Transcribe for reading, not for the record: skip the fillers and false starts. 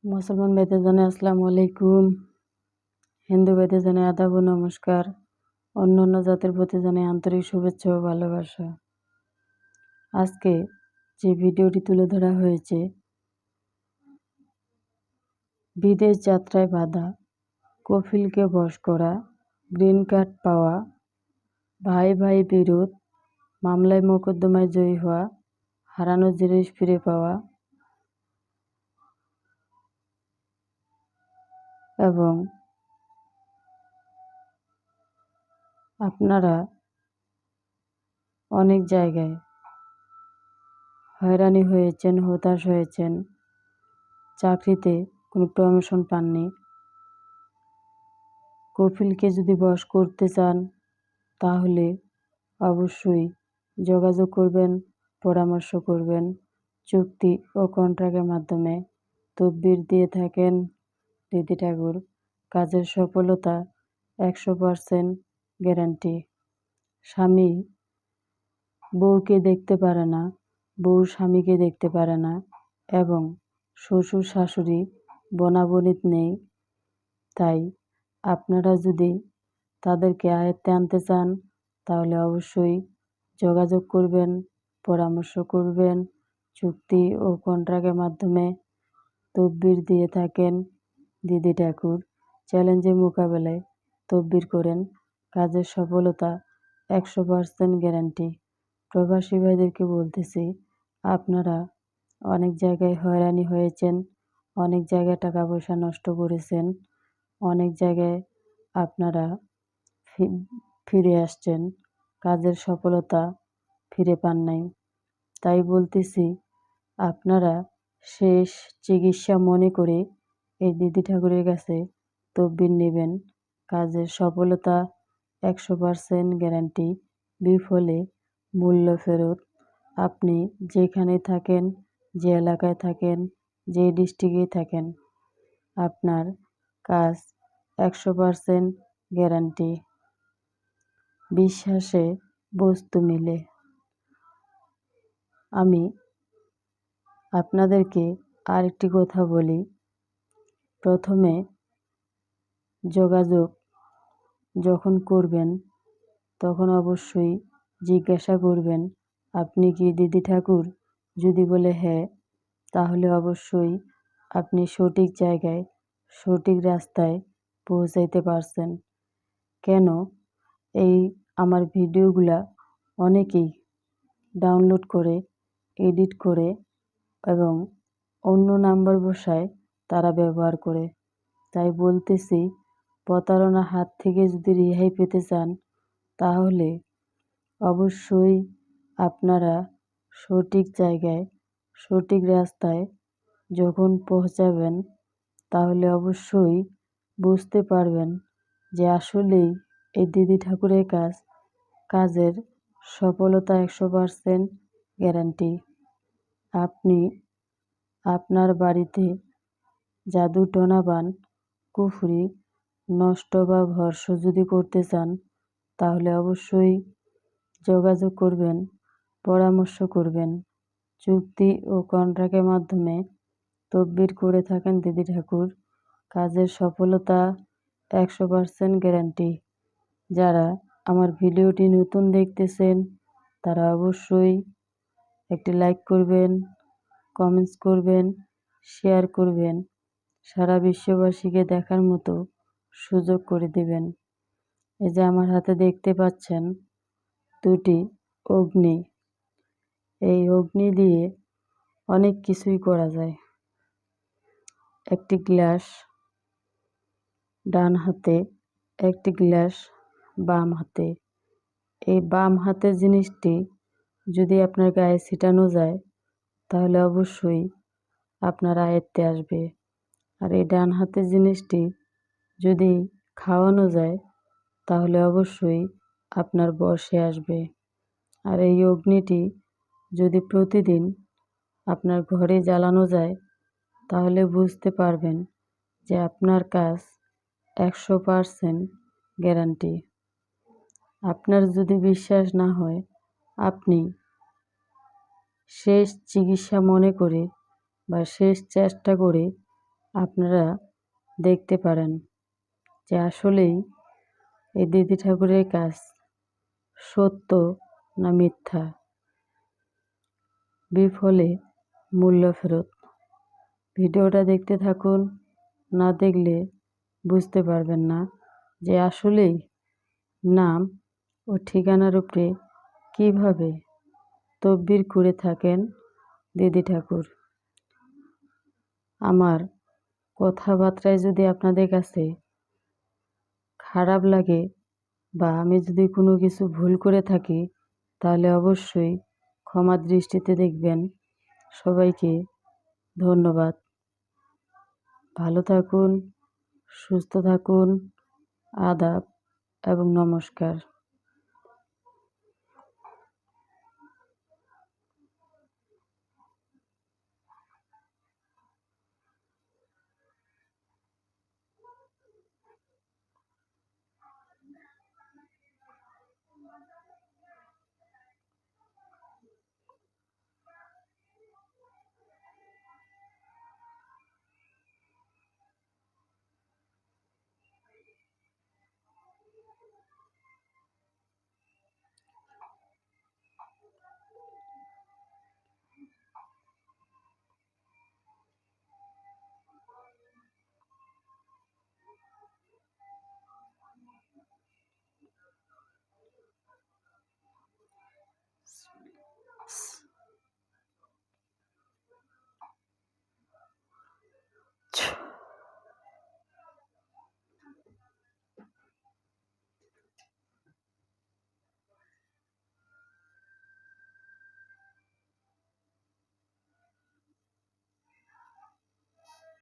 মুসলমান ভাইদের জানাই আসসালামু আলাইকুম। হিন্দু ভাইদের জানাই আদাব ও নমস্কার। অন্যান্য জাতির প্রতি জানাই আন্তরিক শুভেচ্ছা ও ভালোবাসা। আজকে যে ভিডিওটি তুলে ধরা হয়েছে, বিদেশ যাত্রায় বাধা, কফিলকে বশ করা, গ্রিন কার্ড পাওয়া, ভাই ভাই বিরোধ, মামলায় মোকদ্দমায় জয়ী হওয়া, হারানো জিনিস ফিরে পাওয়া এবং আপনারা অনেক জায়গায় হয়রানি হয়েছেন, হতাশ হয়েছেন, চাকরিতে কোনো প্রমোশন পাননি। কফিলকে যদি বশ করতে চান তাহলে অবশ্যই যোগাযোগ করবেন, পরামর্শ করবেন। চুক্তি ও কন্ট্রাক্টের মাধ্যমে তদবির দিয়ে থাকেন দিদি ঠাকুর। কাজের সফলতা 100% গ্যারান্টি। স্বামী বউকে দেখতে পারে না, বউ স্বামীকে দেখতে পারে না এবং শ্বশুর শাশুড়ি বনাবনিত নেই। তাই আপনারা যদি তাদেরকে আয়ত্তে আনতে চান তাহলে অবশ্যই যোগাযোগ করবেন, পরামর্শ করবেন। চুক্তি ও কন্ট্রাক্টের মাধ্যমে তদবির দিয়ে থাকেন দিদি ঠাকুর। চ্যালেঞ্জের মোকাবেলায় তদবির করেন, কাজের সফলতা 100% গ্যারান্টি। প্রবাসী ভাইদেরকে বলতেছি, আপনারা অনেক জায়গায় হয়রানি হয়েছেন, অনেক জায়গায় টাকা পয়সা নষ্ট করেছেন, অনেক জায়গায় আপনারা ফিরে আসছেন, কাজের সফলতা ফিরে পান নাই। তাই বলতেছি, আপনারা শেষ চিকিৎসা মনে করে এই দিদি ঠাকুরের কাছে তদবির নেবেন। কাজের সফলতা 100% গ্যারান্টি। বিফলে মূল্য ফেরত। আপনি যেখানে থাকেন, যে এলাকায় থাকেন, যে ডিস্ট্রিক্টেই থাকেন, আপনার কাজ 100% গ্যারান্টি। বিশ্বাসে বস্তু মিলে। আমি আপনাদেরকে আরেকটি কথা বলি। প্রথমে যোগাযোগ যখন করবেন তখন অবশ্যই জিজ্ঞাসা করবেন, আপনি কি দিদি ঠাকুর? যদি বলে হ্যাঁ, তাহলে অবশ্যই আপনি সঠিক জায়গায়, সঠিক রাস্তায় পৌঁছাইতে পারছেন। কেন এই আমার ভিডিওগুলা অনেকেই ডাউনলোড করে, এডিট করে এবং অন্য নাম্বার বসায় তারা ব্যবহার করে। তাই বলতেছি, প্রতারণার হাত থেকে যদি রেহাই পেতে চান তাহলে অবশ্যই আপনারা সঠিক জায়গায়, সঠিক রাস্তায় যখন পৌঁছাবেন তাহলে অবশ্যই বুঝতে পারবেন যে আসলেই এই দিদি ঠাকুরের কাজের সফলতা 100% গ্যারান্টি। আপনি আপনার বাড়িতে জাদু টোনা বান, কুফরি, নষ্ট বা ভর্ষ যদি করতে চান তাহলে অবশ্যই যোগাযোগ করবেন, পরামর্শ করবেন। চুক্তি ও কন্ট্রাক্টের মাধ্যমে তদবির করে থাকেন দিদি ঠাকুর। কাজের সফলতা 100% গ্যারান্টি। যারা আমার ভিডিওটি নতুন দেখতেছেন তারা অবশ্যই একটি লাইক করবেন, কমেন্টস করবেন, শেয়ার করবেন। সারা বিশ্ববাসীকে দেখার মতো সুযোগ করে দেবেন। এই যে আমার হাতে দেখতে পাচ্ছেন দুটি অগ্নি। এই অগ্নি দিয়ে অনেক কিছুই করা যায়। একটি গ্লাস ডান হাতে, একটি গ্লাস বাম হাতে। এই বাম হাতের জিনিসটি যদি আপনার গায়ে ছিটানো যায় তাহলে অবশ্যই আপনার আয়ত্তে আসবে। আর এই ডান হাতের জিনিসটি যদি খাওয়ানো যায় তাহলে অবশ্যই আপনার বশে আসবে। আর এই অগ্নিটি যদি প্রতিদিন আপনার ঘরে জ্বালানো যায় তাহলে বুঝতে পারবেন যে আপনার কাজ 100% গ্যারান্টি। আপনার যদি বিশ্বাস না হয়, আপনি শেষ চিকিৎসা মনে করে বা শেষ চেষ্টা করে আপনারা দেখতে পারেন যে আসলেই এই দিদি ঠাকুরের কাজ সত্য না মিথ্যা। বিফলে মূল্য ফেরত। ভিডিওটা দেখতে থাকুন, না দেখলে বুঝতে পারবেন না যে আসলেই নাম ও ঠিকানার উপরে কীভাবে তদবির করে থাকেন দিদি ঠাকুর। আমার কথাবার্তায় যদি আপনাদের কাছে খারাপ লাগে বা আমি যদি কোনো কিছু ভুল করে থাকি তাহলে অবশ্যই ক্ষমার দৃষ্টিতে দেখবেন। সবাইকে ধন্যবাদ। ভালো থাকুন, সুস্থ থাকুন, আদাব এবং নমস্কার।